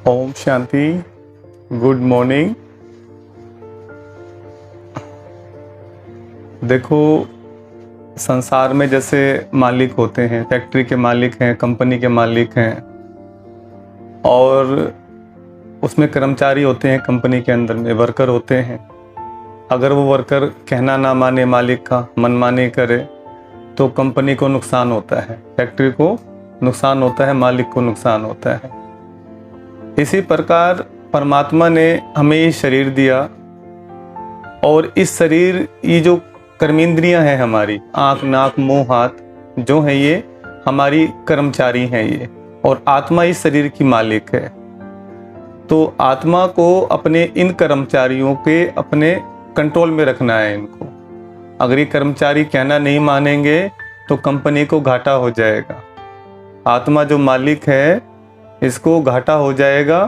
Om Shanti. Good morning. देखो, संसार में जैसे मालिक होते हैं, फैक्ट्री के मालिक हैं, कंपनी के मालिक हैं, और उसमें कर्मचारी होते हैं, कंपनी के अंदर में वर्कर होते हैं। अगर वो वर्कर कहना ना माने, मालिक का मनमानी करे, तो कंपनी को नुकसान होता है, फैक्ट्री को नुकसान होता है, मालिक को नुकसान होता है। इसी प्रकार परमात्मा ने हमें ये शरीर दिया, और इस शरीर, ये जो कर्मेंद्रियां हैं हमारी, आँख, नाक, मुंह, हाथ, जो है ये हमारी कर्मचारी हैं ये, और आत्मा इस शरीर की मालिक है। तो आत्मा को अपने इन कर्मचारियों के अपने कंट्रोल में रखना है इनको। अगर ये कर्मचारी कहना नहीं मानेंगे तो कंपनी को घाटा हो जाएगा। आत्मा जो मालिक है, इसको घाटा हो जाएगा,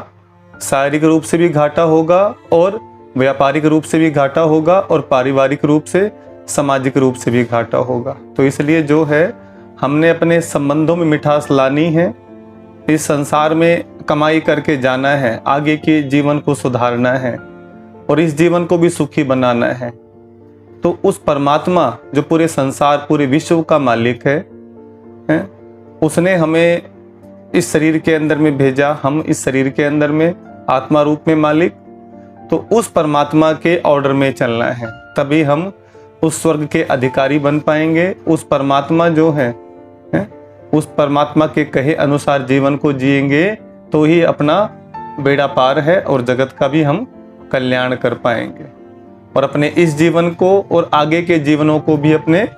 शारीरिक रूप से भी घाटा होगा, और व्यापारिक रूप से भी घाटा होगा, और पारिवारिक रूप से, सामाजिक रूप से भी घाटा होगा। तो इसलिए जो है, हमने अपने संबंधों में मिठास लानी है, इस संसार में कमाई करके जाना है, आगे के जीवन को सुधारना है, और इस जीवन को भी सुखी बनाना है। तो उस परमात्मा जो पूरे संसार, पूरे विश्व का मालिक है, उसने हमें इस शरीर के अंदर में भेजा, हम इस शरीर के अंदर में आत्मा रूप में मालिक। तो उस परमात्मा के ऑर्डर में चलना है, तभी हम उस स्वर्ग के अधिकारी बन पाएंगे। उस परमात्मा जो है, उस परमात्मा के कहे अनुसार जीवन को जिएंगे तो ही अपना बेड़ा पार है, और जगत का भी हम कल्याण कर पाएंगे, और अपने इस जीवन को और आगे के जीवनों को भी अपने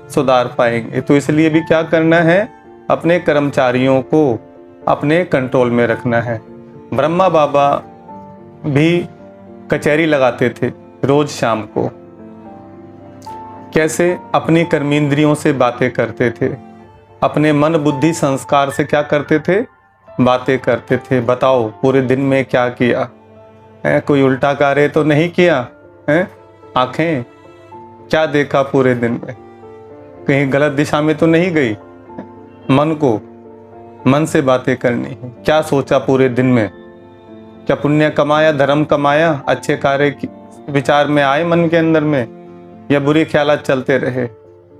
सुधार पाएंगे। तो इसलिए भी क्या करना है, अपने कर्मचारियों को अपने कंट्रोल में रखना है। ब्रह्मा बाबा भी कचहरी लगाते थे रोज शाम को। कैसे? अपनी कर्मेंद्रियों से बातें करते थे, अपने मन बुद्धि संस्कार से क्या करते थे, बातें करते थे। बताओ पूरे दिन में क्या किया है? कोई उल्टा कार्य तो नहीं किया है? आंखें क्या देखा पूरे दिन में? कहीं गलत दिशा में तो नहीं गई? मन से बातें करनी है। क्या सोचा पूरे दिन में? क्या पुण्य कमाया, धर्म कमाया, अच्छे कार्य की विचार में आए मन के अंदर में, या बुरे ख्यालात चलते रहे?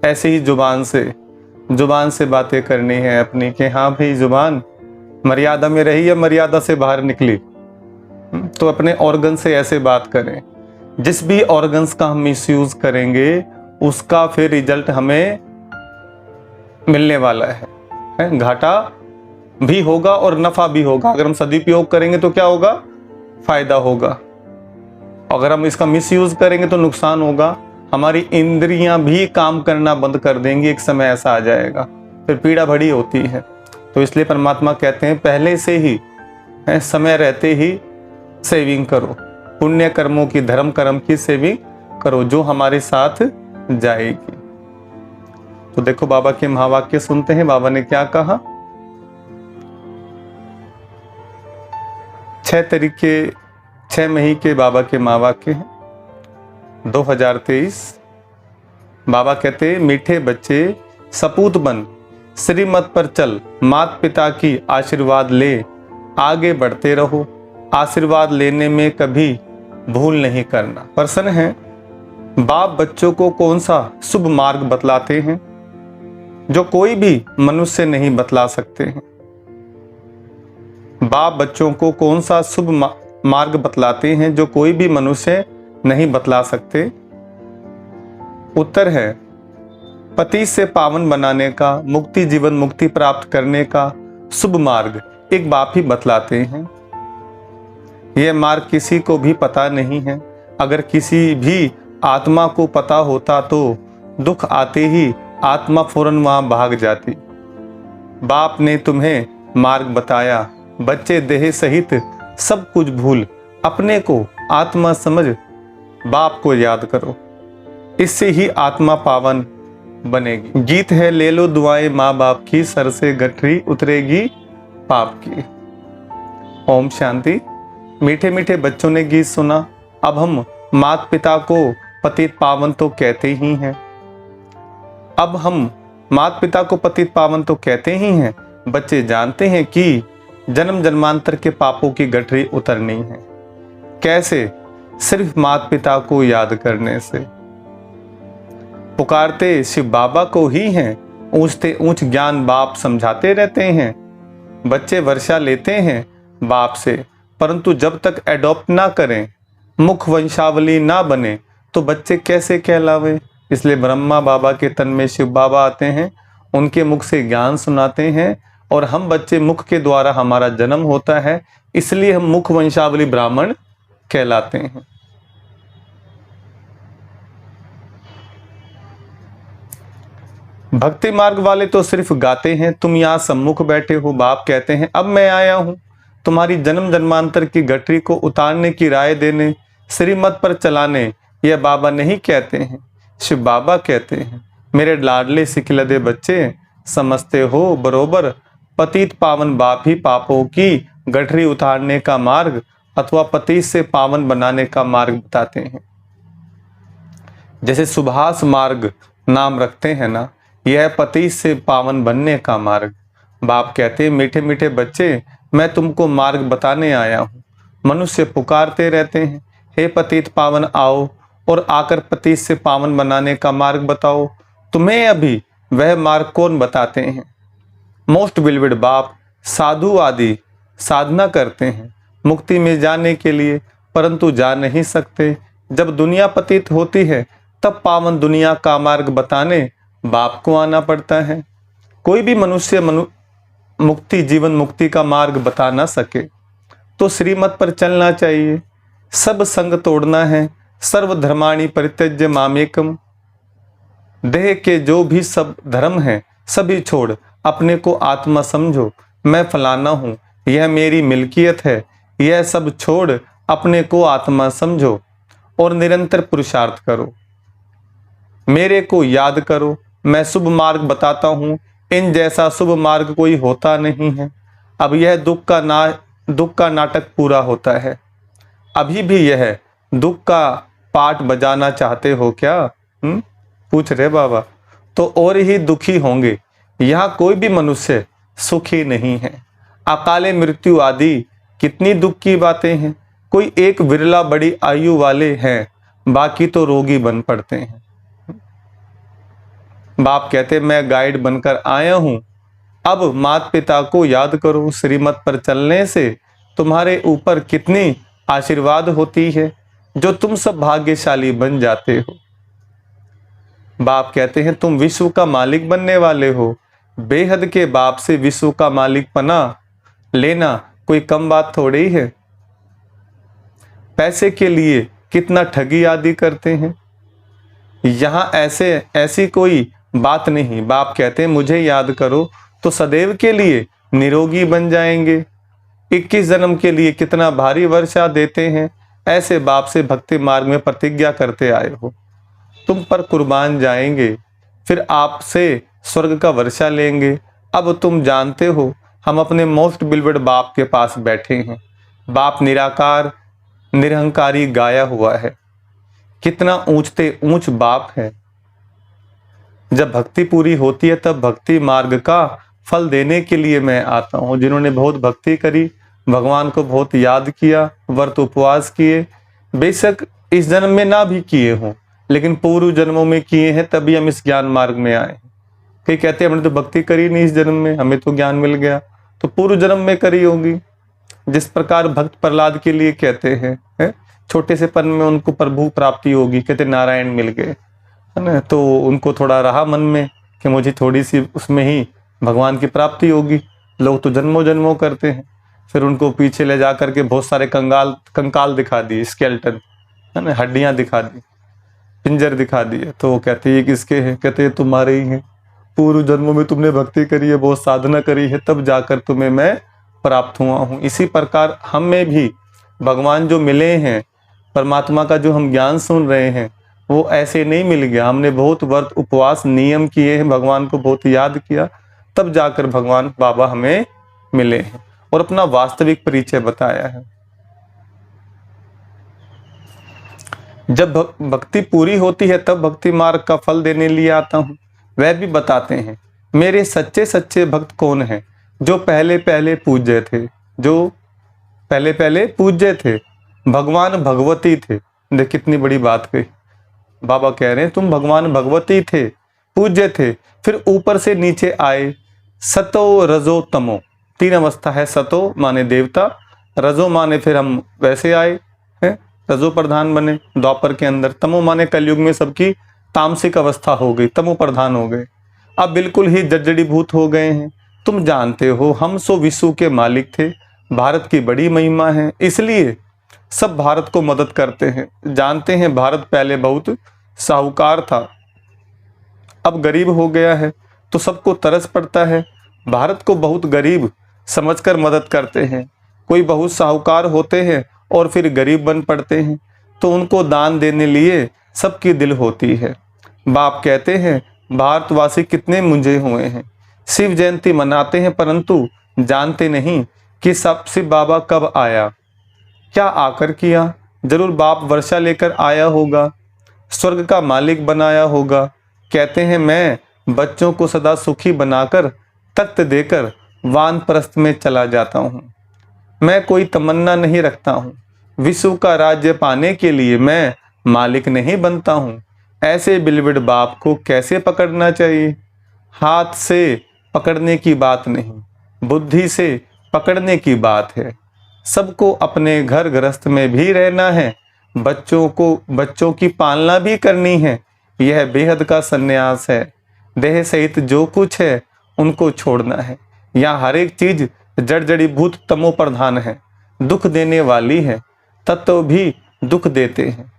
ऐसे ही जुबान से बातें करनी है अपनी, कि हाँ भाई, जुबान मर्यादा में रही या मर्यादा से बाहर निकली। तो अपने ऑर्गन से ऐसे बात करें। जिस भी ऑर्गन्स का हम मिसयूज करेंगे, उसका फिर रिजल्ट हमें मिलने वाला है। घाटा भी होगा और नफा भी होगा। अगर हम सदुपयोग करेंगे तो क्या होगा? फायदा होगा। अगर हम इसका मिसयूज करेंगे तो नुकसान होगा। हमारी इंद्रियां भी काम करना बंद कर देंगी, एक समय ऐसा आ जाएगा, फिर पीड़ा बड़ी होती है। तो इसलिए परमात्मा कहते हैं, पहले से ही, समय रहते ही सेविंग करो, पुण्य कर्मों की, धर्म कर्म की सेविंग करो, जो हमारे साथ जाएगी। तो देखो, बाबा के महावाक्य सुनते हैं। बाबा ने क्या कहा? 6 मई के बाबा के महावाक्य हैं, 2023। बाबा कहते, मीठे बच्चे सपूत बन, श्रीमत पर चल, माता पिता की आशीर्वाद ले, आगे बढ़ते रहो, आशीर्वाद लेने में कभी भूल नहीं करना। प्रश्न है, बाप बच्चों को कौन सा शुभ मार्ग बतलाते हैं जो कोई भी मनुष्य नहीं बतला सकते हैं? बाप बच्चों को कौन सा शुभ मार्ग बतलाते हैं जो कोई भी मनुष्य नहीं बतला सकते? उत्तर है, पति से पावन बनाने का, मुक्ति, जीवन मुक्ति प्राप्त करने का शुभ मार्ग एक बाप ही बतलाते हैं। यह मार्ग किसी को भी पता नहीं है। अगर किसी भी आत्मा को पता होता तो दुख आते ही आत्मा फौरन वहां भाग जाती। बाप ने तुम्हें मार्ग बताया, बच्चे देह सहित सब कुछ भूल, अपने को आत्मा समझ बाप को याद करो, इससे ही आत्मा पावन बनेगी। गीत है, ले लो दुआएं माँ बाप की, सर से गठरी उतरेगी पाप की। ओम शांति। मीठे मीठे बच्चों ने गीत सुना। अब हम माता पिता को पतित पावन तो कहते ही हैं। अब हम माता पिता को पतित पावन तो कहते ही हैं। बच्चे जानते हैं कि जन्म जन्मांतर के पापों की गठरी उतरनी है। कैसे? सिर्फ माता पिता को याद करने से। पुकारते शिव बाबा को ही हैं, ऊंचते ऊंच ज्ञान बाप समझाते रहते हैं। बच्चे वर्षा लेते हैं बाप से, परंतु जब तक एडॉप्ट ना करें, मुख वंशावली ना बने, तो बच्चे कैसे कहलावे। इसलिए ब्रह्मा बाबा के तन में शिव बाबा आते हैं, उनके मुख से ज्ञान सुनाते हैं, और हम बच्चे मुख के द्वारा हमारा जन्म होता है, इसलिए हम मुख वंशावली ब्राह्मण कहलाते हैं। भक्ति मार्ग वाले तो सिर्फ गाते हैं, तुम यहाँ सम्मुख बैठे हो। बाप कहते हैं अब मैं आया हूं तुम्हारी जन्म जन्मांतर की गठरी को उतारने की राय देने, श्रीमत पर चलाने। यह बाबा नहीं कहते हैं, शिव बाबा कहते हैं। मेरे लाडले सिखलदे बच्चे, समझते हो बरोबर, पतित पावन बाप ही पापों की गठरी उतारने का मार्ग अथवा पतित से पावन बनाने का मार्ग बताते हैं। जैसे सुभाष मार्ग नाम रखते हैं ना, यह पति से पावन बनने का मार्ग। बाप कहते हैं मीठे मीठे बच्चे, मैं तुमको मार्ग बताने आया हूँ। मनुष्य पुकारते रहते हैं, हे पतित पावन आओ, और आकर पतित से पावन बनाने का मार्ग बताओ। तुम्हें अभी वह मार्ग कौन बताते हैं? मोस्ट बिलविड बाप साधु आदि साधना करते हैं मुक्ति में जाने के लिए, परंतु जा नहीं सकते। जब दुनिया पतित होती है, तब पावन दुनिया का मार्ग बताने बाप को आना पड़ता है। कोई भी मनुष्य मुक्ति जीवन मुक्ति का मार्ग बता ना सके, तो श्रीमत पर चलना चाहिए। सब संग तोड़ना है, सर्व धर्माणि परित्यज्य मामेकम। देह के जो भी सब धर्म हैं सभी छोड़ अपने को आत्मा समझो। मैं फलाना हूँ, यह मेरी मिल्कियत है। यह सब छोड़ अपने को आत्मा समझो और निरंतर पुरुषार्थ करो। मेरे को याद करो, मैं शुभ मार्ग बताता हूँ। इन जैसा शुभ मार्ग कोई होता नहीं है। अब यह दुख का नाटक पूरा होता है। अभी भी यह दुख का पाठ बजाना चाहते हो क्या? पूछ रहे बाबा। तो और ही दुखी होंगे। यहाँ कोई भी मनुष्य सुखी नहीं है। अकाले मृत्यु आदि कितनी दुख की बातें हैं। कोई एक विरला बड़ी आयु वाले हैं, बाकी तो रोगी बन पड़ते हैं। बाप कहते मैं गाइड बनकर आया हूं। अब माता पिता को याद करो। श्रीमत पर चलने से तुम्हारे ऊपर कितनी आशीर्वाद होती है, जो तुम सब भाग्यशाली बन जाते हो। बाप कहते हैं तुम विश्व का मालिक बनने वाले हो। बेहद के बाप से विश्व का मालिक पना लेना कोई कम बात थोड़ी है। पैसे के लिए कितना ठगी आदि करते हैं। यहाँ ऐसी कोई बात नहीं। बाप कहते हैं मुझे याद करो तो सदैव के लिए निरोगी बन जाएंगे। 21 जन्म के लिए कितना भारी वर्षा देते हैं। ऐसे बाप से भक्ति मार्ग में प्रतिज्ञा करते आए हो। तुम पर कुर्बान जाएंगे, फिर आपसे स्वर्ग का वर्षा लेंगे। अब तुम जानते हो हम अपने मोस्ट बिलवेड बाप के पास बैठे हैं। बाप निराकार निरहंकारी गाया हुआ है। कितना ऊंचते ऊंच बाप है। जब भक्ति पूरी होती है तब भक्ति मार्ग का फल देने के लिए मैं आता हूँ। जिन्होंने बहुत भक्ति करी, भगवान को बहुत याद किया, व्रत उपवास किए, बेशक इस जन्म में ना भी किए हों, लेकिन पूर्व जन्मों में किए हैं, तभी हम इस ज्ञान मार्ग में आए। कई कहते हैं हमने तो भक्ति करी नहीं इस जन्म में, हमें तो ज्ञान मिल गया। तो पूर्व जन्म में करी होगी। जिस प्रकार भक्त प्रहलाद के लिए कहते हैं छोटे से पन में उनको प्रभु प्राप्ति होगी, कहते नारायण मिल गए, है ना। तो उनको थोड़ा रहा मन में कि मुझे थोड़ी सी उसमें ही भगवान की प्राप्ति होगी। लोग तो जन्मों जन्मों करते हैं। फिर उनको पीछे ले जा करके बहुत सारे कंकाल दिखा दिए, स्केलेटन, है ना, हड्डियां दिखा दी, पिंजर दिखा दिए। तो वो कहते ये किसके हैं? कहते तुम्हारे ही हैं। पूर्व जन्मों में तुमने भक्ति करी है, बहुत साधना करी है, तब जाकर तुम्हें मैं प्राप्त हुआ हूँ। इसी प्रकार हम में भी भगवान जो मिले हैं, परमात्मा का जो हम ज्ञान सुन रहे हैं, वो ऐसे नहीं मिल गया। हमने बहुत व्रत उपवास नियम किए हैं, भगवान को बहुत याद किया, तब जाकर भगवान बाबा हमें मिले हैं और अपना वास्तविक परिचय बताया है। जब भक्ति पूरी होती है तब भक्ति मार्ग का फल देने लिए आता हूँ। वह भी बताते हैं मेरे सच्चे सच्चे भक्त कौन हैं, जो पहले पहले पूज्य थे, जो पहले पहले पूज्य थे, भगवान भगवती थे। देख कितनी बड़ी बात कही। बाबा कह रहे हैं तुम भगवान भगवती थे, पूज्य थे, फिर ऊपर से नीचे आए, सतो रजो तमो, 3 अवस्था है। सतो माने देवता, रजो माने फिर हम वैसे आए हैं, रजो प्रधान बने द्वापर के अंदर, तमो माने कलयुग में सबकी तामसिक अवस्था हो गई, तमो प्रधान हो गए, अब बिल्कुल ही जर्जरीभूत हो गए हैं। तुम जानते हो हम सो विश्व के मालिक थे, भारत की बड़ी महिमा है, इसलिए सब भारत को मदद करते हैं। जानते हैं भारत पहले बहुत साहूकार था, अब गरीब हो गया है, तो सबको तरस पड़ता है, भारत को बहुत गरीब समझकर मदद करते हैं। कोई बहुत साहूकार होते हैं और फिर गरीब बन पड़ते हैं, तो उनको दान देने लिए सबकी दिल होती है। बाप कहते हैं भारतवासी कितने मुंझे हुए हैं, शिव जयंती मनाते हैं परंतु जानते नहीं कि सब शिव बाबा कब आया, क्या आकर किया। जरूर बाप वर्षा लेकर आया होगा, स्वर्ग का मालिक बनाया होगा। कहते हैं मैं बच्चों को सदा सुखी बनाकर तख्त देकर वानप्रस्थ में चला जाता हूँ। मैं कोई तमन्ना नहीं रखता हूँ, विश्व का राज्य पाने के लिए मैं मालिक नहीं बनता हूँ। ऐसे बिलविड बाप को कैसे पकड़ना चाहिए। हाथ से पकड़ने की बात नहीं, बुद्धि से पकड़ने की बात है। सबको अपने घर गृहस्थ में भी रहना है, बच्चों की पालना भी करनी है। यह बेहद का सन्यास है। देह सहित जो कुछ है उनको छोड़ना है। यहाँ हर एक चीज जड़ जड़ीभूत तमो प्रधान है, दुख देने वाली है, तत्व भी दुख देते हैं।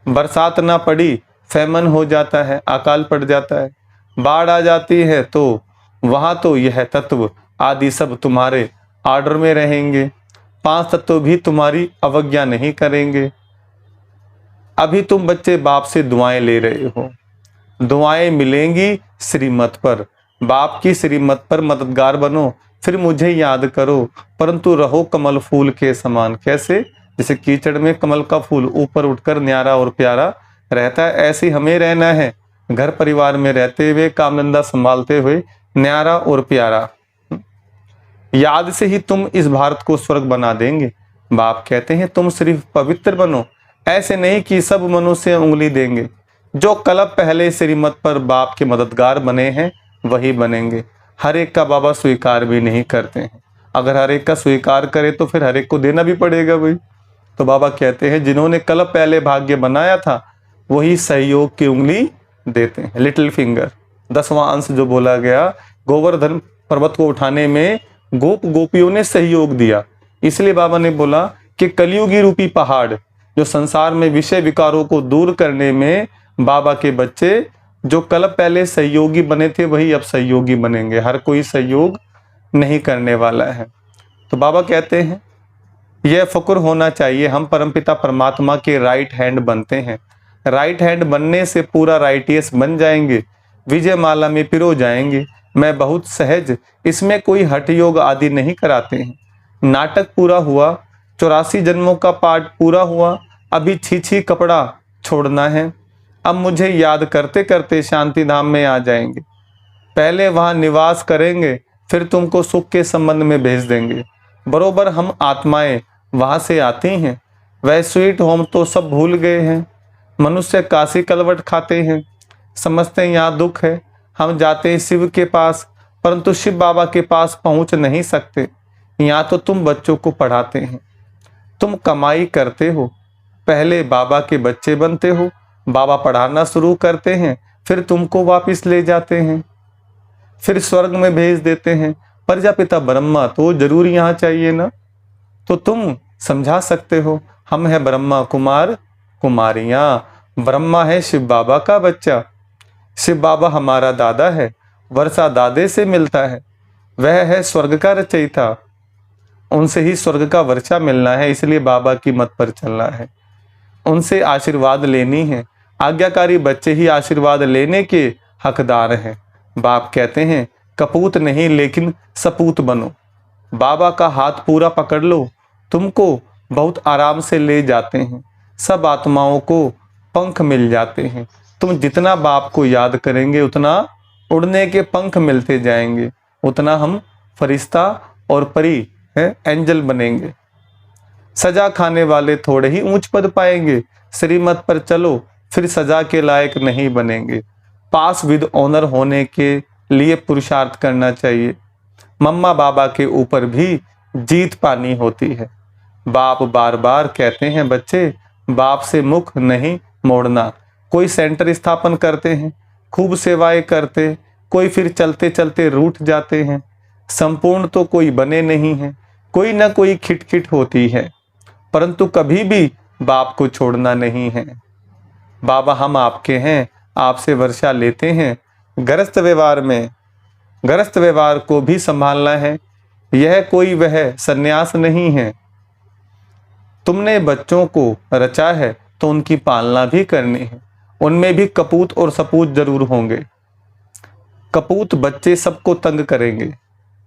बरसात ना पड़ी फैमन हो जाता है, अकाल पड़ जाता है, बाढ़ आ जाती है तो वहां तो यह तत्व आदि सब तुम्हारे आर्डर में रहेंगे। 5 तत्व भी तुम्हारी अवज्ञा नहीं करेंगे। अभी तुम बच्चे बाप से दुआएं ले रहे हो, दुआएं मिलेंगी श्रीमत पर, बाप की श्रीमत पर मददगार बनो, फिर मुझे याद करो, परंतु रहो कमल फूल के समान। कैसे? जैसे कीचड़ में कमल का फूल ऊपर उठकर न्यारा और प्यारा रहता है, ऐसे हमें रहना है, घर परिवार में रहते हुए, काम धंधा संभालते हुए न्यारा और प्यारा। याद से ही तुम इस भारत को स्वर्ग बना देंगे। बाप कहते हैं तुम सिर्फ पवित्र बनो, ऐसे नहीं कि सब मनुष्य उंगली देंगे। जो कलप पहले श्रीमत पर बाप के मददगार बने हैं वही बनेंगे। हर एक का बाबा स्वीकार भी नहीं करते हैं, अगर हर एक का स्वीकार करे तो फिर हर एक को देना भी पड़ेगा भाई। तो बाबा कहते हैं जिन्होंने कलप पहले भाग्य बनाया था वही सहयोग की उंगली देते हैं, लिटिल फिंगर। 10वां अंश जो बोला गया, गोवर्धन पर्वत को उठाने में गोपियों ने सहयोग दिया, इसलिए बाबा ने बोला कि कलयुगी रूपी पहाड़ जो संसार में विषय विकारों को दूर करने में बाबा के बच्चे जो कल पहले सहयोगी बने थे वही अब सहयोगी बनेंगे। हर कोई सहयोग नहीं करने वाला है। तो बाबा कहते हैं यह फक्र होना चाहिए, हम परमपिता परमात्मा के राइट हैंड बनते हैं। राइट हैंड बनने से पूरा राइटियस बन जाएंगे, विजय माला में पिरो जाएंगे। मैं बहुत सहज, इसमें कोई हठ योग आदि नहीं कराते हैं। नाटक पूरा हुआ, 84 जन्मों का पाठ पूरा हुआ, अभी छी कपड़ा छोड़ना है। अब मुझे याद करते करते शांति धाम में आ जाएंगे, पहले वहां निवास करेंगे, फिर तुमको सुख के संबंध में भेज देंगे। बरोबर हम आत्माएं वहां से आती हैं, वह स्वीट होम तो सब भूल गए हैं। मनुष्य काशी कलवट खाते हैं, समझते हैं यहाँ दुख है। हम जाते हैं शिव के पास, परंतु शिव बाबा के पास पहुंच नहीं सकते। यहाँ तो तुम बच्चों को पढ़ाते हैं, तुम कमाई करते हो, पहले बाबा के बच्चे बनते हो, बाबा पढ़ाना शुरू करते हैं, फिर तुमको वापस ले जाते हैं, फिर स्वर्ग में भेज देते हैं। प्रजापिता ब्रह्मा तो जरूर यहाँ चाहिए ना, तो तुम समझा सकते हो। हम है ब्रह्मा कुमार कुमारियां, ब्रह्मा है शिव बाबा का बच्चा, शिव बाबा हमारा दादा है, वर्षा दादे से मिलता है, वह है स्वर्ग का रचयिता, उनसे ही स्वर्ग का वर्षा मिलना है, इसलिए बाबा की मत पर चलना है, उनसे आशीर्वाद लेनी है। आज्ञाकारी बच्चे ही आशीर्वाद लेने के हकदार हैं। बाप कहते हैं कपूत नहीं लेकिन सपूत बनो, बाबा का हाथ पूरा पकड़ लो, तुमको बहुत आराम से ले जाते हैं। सब आत्माओं को पंख मिल जाते हैं, तुम जितना बाप को याद करेंगे उतना उड़ने के पंख मिलते जाएंगे, उतना हम फरिश्ता और परी है एंजल बनेंगे। सजा खाने वाले थोड़े ही ऊंच पद पाएंगे, श्रीमत पर चलो फिर सजा के लायक नहीं बनेंगे। पास विद ऑनर होने के लिए पुरुषार्थ करना चाहिए। मम्मा बाबा के ऊपर भी जीत पानी होती है। बाप बार बार कहते हैं बच्चे, बाप से मुख नहीं मोड़ना। कोई सेंटर स्थापन करते हैं, खूब सेवाएं करते, कोई फिर चलते चलते रूठ जाते हैं। संपूर्ण तो कोई बने नहीं है, कोई ना कोई खिटखिट होती है, परंतु कभी भी बाप को छोड़ना नहीं है। बाबा हम आपके हैं, आपसे वर्षा लेते हैं। गृहस्थ व्यवहार को भी संभालना है। यह कोई वह सन्यास नहीं है। तुमने बच्चों को रचा है तो उनकी पालना भी करनी है। उनमें भी कपूत और सपूत जरूर होंगे। कपूत बच्चे सबको तंग करेंगे।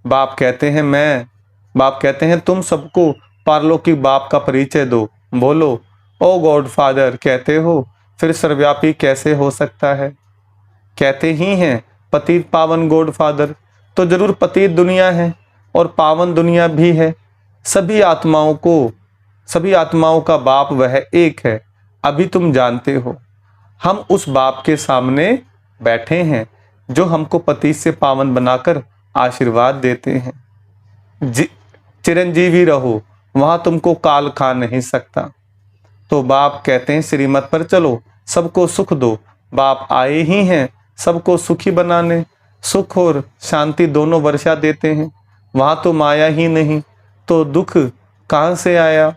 बाप कहते हैं तुम सबको पारलौकिक बाप का परिचय दो। बोलो ओ गॉड फादर कहते हो, फिर सर्वव्यापी कैसे हो सकता है? कहते ही हैं पतित पावन गॉड फादर, तो जरूर पतित दुनिया है और पावन दुनिया भी है। सभी आत्माओं का बाप वह एक है। अभी तुम जानते हो, हम उस बाप के सामने बैठे हैं जो हमको पतित से पावन बनाकर आशीर्वाद देते हैं। चिरंजीवी रहो, वहां तुमको काल खा नहीं सकता। तो बाप कहते हैं श्रीमत पर चलो, सबको सुख दो। बाप आए ही हैं सबको सुखी बनाने। सुख और शांति दोनों वर्षा देते हैं। वहां तो माया ही नहीं तो दुख कहां से आया?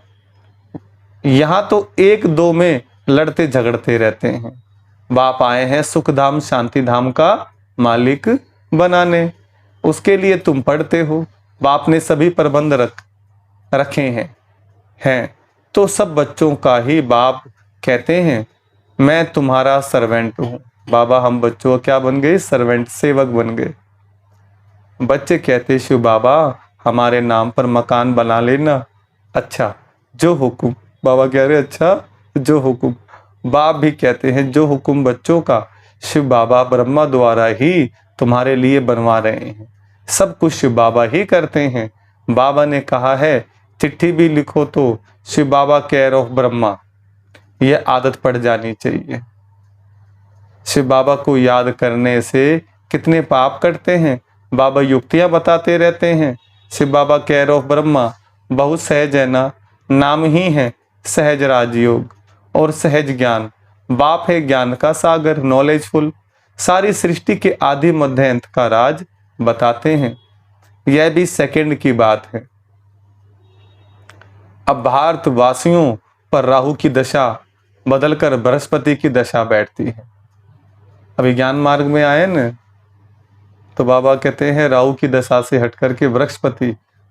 यहां तो एक दो में लड़ते झगड़ते रहते हैं। बाप आए हैं सुख धाम शांति धाम का मालिक बनाने। उसके लिए तुम पढ़ते हो। बाप ने सभी प्रबंध रखे हैं तो सब बच्चों का ही बाप कहते हैं मैं तुम्हारा सर्वेंट हूं। बाबा हम बच्चों क्या बन गए? सर्वेंट, सेवक बन गए। बच्चे कहते शिव बाबा हमारे नाम पर मकान बना लेना। अच्छा जो हुक्म। बाबा कह रहे अच्छा जो हुक्म। बाप भी कहते हैं जो हुक्म बच्चों का शिव बाबा ब्रह्मा द्वारा ही तुम्हारे लिए बनवा रहे हैं। सब कुछ शिव बाबा ही करते हैं। बाबा ने कहा है चिट्ठी भी लिखो तो शिव बाबा केयर ऑफ ब्रह्मा। यह आदत पड़ जानी चाहिए। शिव बाबा को याद करने से कितने पाप कटते हैं। बाबा युक्तियां बताते रहते हैं। शिव बाबा केयर ऑफ ब्रह्मा बहुत सहज है ना, नाम ही है सहज राजयोग और सहज ज्ञान। बाप है ज्ञान का सागर, नॉलेजफुल। सारी सृष्टि के आदि मध्य अंत का राज बताते हैं। यह भी सेकंड की बात है। अब भारतवासियों पर राहु की दशा बदलकर बृहस्पति की दशा बैठती है। अभी ज्ञान मार्ग में आए न, तो बाबा कहते हैं राहु की दशा से हट करके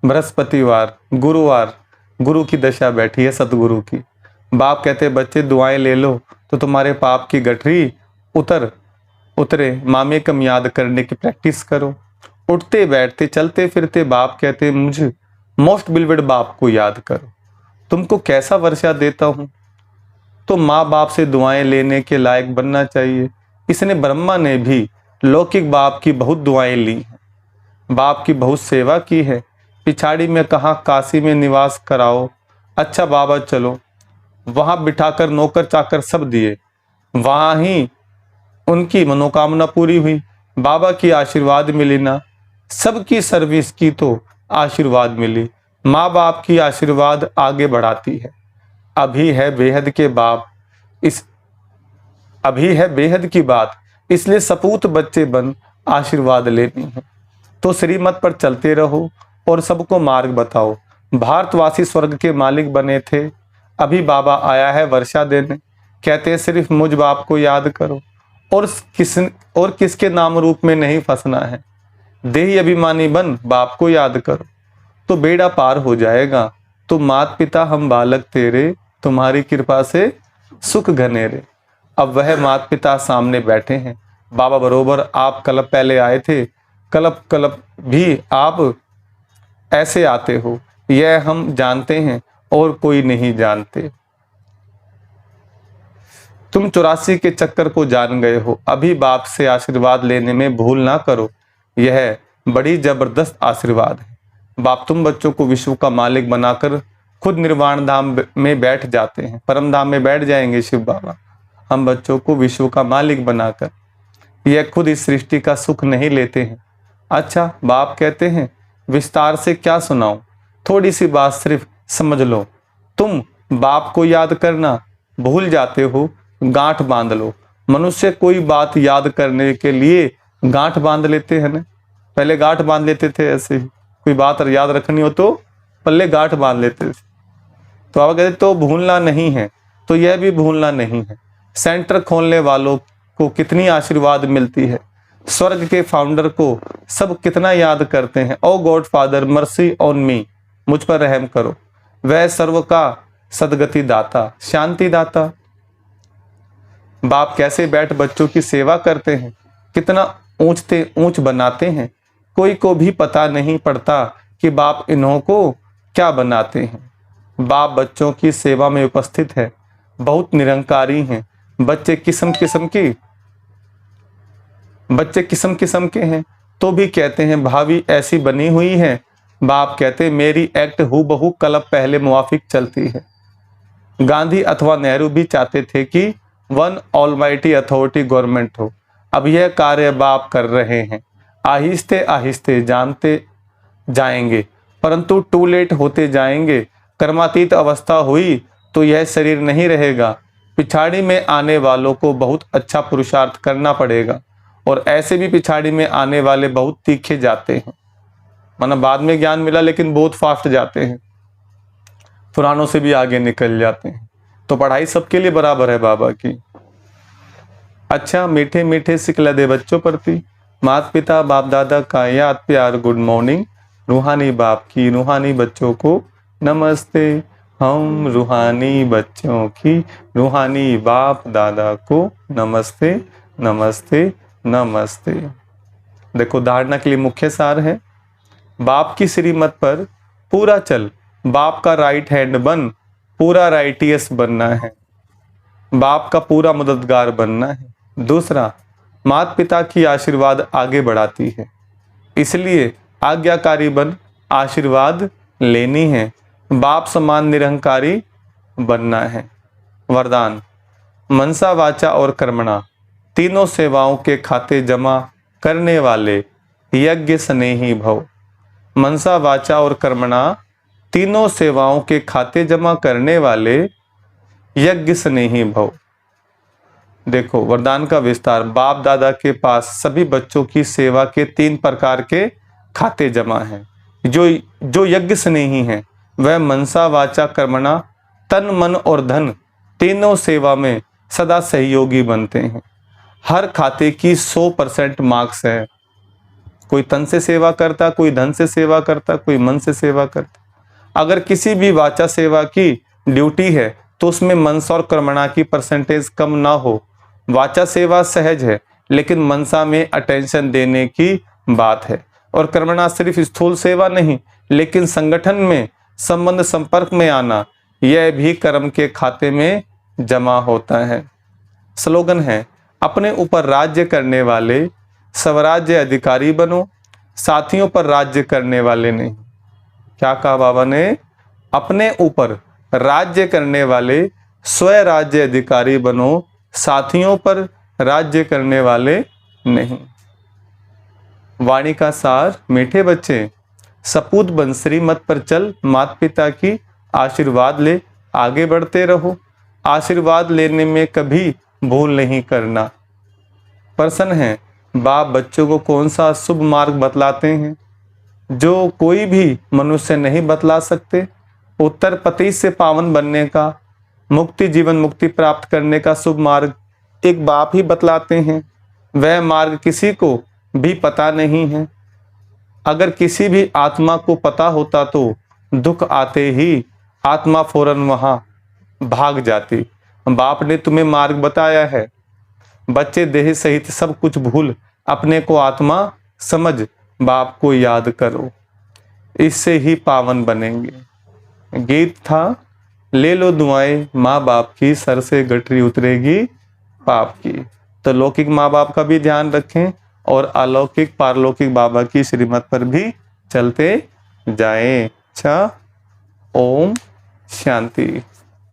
बृहस्पतिवार गुरुवार गुरु की दशा बैठी है, सतगुरु की। बाप कहते बच्चे दुआएं ले लो तो तुम्हारे पाप की गठरी उतरे। मामे कम याद करने की प्रैक्टिस करो। उठते बैठते चलते फिरते बाप कहते मुझे मोस्ट बिलवेड बाप को याद करो। तुमको कैसा वर्षा देता हूं। तो माँ बाप से दुआएं लेने के लायक बनना चाहिए। इसने ब्रह्मा ने भी लौकिक बाप की बहुत दुआएं ली हैं, बाप की बहुत सेवा की है। पिछाड़ी में कहा काशी में निवास कराओ। अच्छा बाबा चलो, वहां बिठाकर नौकर चाकर सब दिए। वहां ही उनकी मनोकामना पूरी हुई। बाबा की आशीर्वाद मिली ना, सबकी सर्विस की तो आशीर्वाद मिली। माँ बाप की आशीर्वाद आगे बढ़ाती है। अभी है बेहद की बात, इसलिए सपूत बच्चे बन आशीर्वाद लेनी है। तो श्रीमत पर चलते रहो और सबको मार्ग बताओ। भारतवासी स्वर्ग के मालिक बने थे, अभी बाबा आया है वर्षा देने। कहते हैं सिर्फ मुझ बाप को याद करो और किसके नाम रूप में नहीं फंसना है। देही अभिमानी बन बाप को याद करो तो बेड़ा पार हो जाएगा। तो मात पिता हम बालक तेरे, तुम्हारी कृपा से सुख घनेरे। अब वह मात पिता सामने बैठे हैं। बाबा बरोबर आप कल्प पहले आए थे, कल्प भी आप ऐसे आते हो, यह हम जानते हैं और कोई नहीं जानते। तुम 84 के चक्कर को जान गए हो। अभी बाप से आशीर्वाद लेने में भूल ना करो। यह बड़ी जबरदस्त आशीर्वाद है। बाप तुम बच्चों को विश्व का मालिक बनाकर खुद निर्वाण धाम में बैठ जाते हैं, परम धाम में बैठ जाएंगे शिव बाबा। हम बच्चों को विश्व का मालिक बनाकर यह खुद इस सृष्टि का सुख नहीं लेते हैं। अच्छा, बाप कहते हैं विस्तार से क्या सुनाऊं, थोड़ी सी बात सिर्फ समझ लो। तुम बाप को याद करना भूल जाते हो, गांठ बांध लो। मनुष्य कोई बात याद करने के लिए गांठ बांध लेते हैं ना, पहले गांठ बांध लेते थे, ऐसे ही कोई बात याद रखनी हो तो पहले गांठ बांध लेते थे। तो आप कहते तो भूलना नहीं है, तो यह भी भूलना नहीं है। सेंटर खोलने वालों को कितनी आशीर्वाद मिलती है, स्वर्ग के फाउंडर को सब कितना याद करते हैं। Oh God father mercy on me, मुझ पर रहम करो। वह सर्व का सदगति दाता, शांति दाता। बाप कैसे बैठ बच्चों की सेवा करते हैं, कितना ऊंचते ऊंच बनाते हैं। कोई को भी पता नहीं पड़ता कि बाप इन्हों को क्या बनाते हैं। बाप बच्चों की सेवा में उपस्थित है, बहुत निरंकारी हैं। बच्चे किस्म किस्म के हैं, तो भी कहते हैं भाभी ऐसी बनी हुई है। बाप कहते मेरी एक्ट हूबहू कलप पहले मुवाफिक चलती है। गांधी अथवा नेहरू भी चाहते थे कि वन ऑलमाइटी अथॉरिटी गवर्नमेंट हो। अब यह कार्य बाप कर रहे हैं। आहिस्ते आहिस्ते जानते जाएंगे, परंतु टू लेट होते जाएंगे। कर्मातीत अवस्था हुई तो यह शरीर नहीं रहेगा। पिछाड़ी में आने वालों को बहुत अच्छा पुरुषार्थ करना पड़ेगा, और ऐसे भी पिछाड़ी में आने वाले बहुत तीखे जाते हैं। माना बाद में ज्ञान मिला लेकिन बहुत फास्ट जाते हैं, पुरानों से भी आगे निकल जाते हैं। तो पढ़ाई सबके लिए बराबर है बाबा की। अच्छा, मीठे मीठे सिकला दे बच्चों प्रति माता पिता बाप दादा का याद प्यार गुड मॉर्निंग। रूहानी बाप की रूहानी बच्चों को नमस्ते। हम रूहानी बच्चों की रूहानी बाप दादा को नमस्ते नमस्ते नमस्ते। देखो, धारणा के लिए मुख्य सार है, बाप की श्रीमत पर पूरा चल, बाप का राइट हैंड बन, पूरा राइटियस बनना है, बाप का पूरा मददगार बनना है। दूसरा, माता पिता की आशीर्वाद आगे बढ़ाती है, इसलिए आज्ञाकारी बन आशीर्वाद लेनी है। बाप समान निरंकारी बनना है। वरदान, मनसा वाचा और कर्मणा तीनों सेवाओं के खाते जमा करने वाले यज्ञ स्नेही भव। मनसा वाचा और कर्मणा तीनों सेवाओं के खाते जमा करने वाले यज्ञ स्नेही भव। देखो, वरदान का विस्तार, बाप दादा के पास सभी बच्चों की सेवा के 3 प्रकार के खाते जमा हैं। जो यज्ञ स्नेही हैं वह मनसा वाचा कर्मणा तन मन और धन तीनों सेवा में सदा सहयोगी बनते हैं। हर खाते की 100% मार्क्स है। कोई तन से सेवा करता, कोई धन से सेवा करता, कोई मन से सेवा करता। अगर किसी भी वाचा सेवा की ड्यूटी है तो उसमें मनसा और कर्मणा की परसेंटेज कम ना हो। वाचा सेवा सहज है, लेकिन मनसा में अटेंशन देने की बात है। और कर्मणा सिर्फ स्थूल सेवा नहीं, लेकिन संगठन में संबंध संपर्क में आना, यह भी कर्म के खाते में जमा होता है। स्लोगन है, अपने ऊपर राज्य करने वाले स्वराज्य अधिकारी बनो, साथियों पर राज्य करने वाले नहीं। क्या कहा बाबा ने? अपने ऊपर राज्य करने वाले स्वराज्य अधिकारी बनो, साथियों पर राज्य करने वाले नहीं। वाणी का सार, मीठे बच्चे सपूत बंसरी मत पर चल, माता पिता की आशीर्वाद ले, आगे बढ़ते रहो। आशीर्वाद लेने में कभी भूल नहीं करना। प्रश्न है, बाप बच्चों को कौन सा शुभ मार्ग बतलाते हैं जो कोई भी मनुष्य नहीं बतला सकते? उत्तर पति से पावन बनने का, मुक्ति जीवन मुक्ति प्राप्त करने का शुभ मार्ग एक बाप ही बतलाते हैं। वह मार्ग किसी को भी पता नहीं है। अगर किसी भी आत्मा को पता होता तो दुख आते ही आत्मा फौरन वहां भाग जाती। बाप ने तुम्हें मार्ग बताया है। बच्चे देह सहित सब कुछ भूल अपने को आत्मा समझ बाप को याद करो, इससे ही पावन बनेंगे। गीत था, ले लो दुआएं माँ बाप की, सर से गठरी उतरेगी पाप की। तो लौकिक माँ बाप का भी ध्यान रखें और अलौकिक पारलौकिक बाबा की श्रीमत पर भी चलते जाएं। अच्छा, ओम शांति।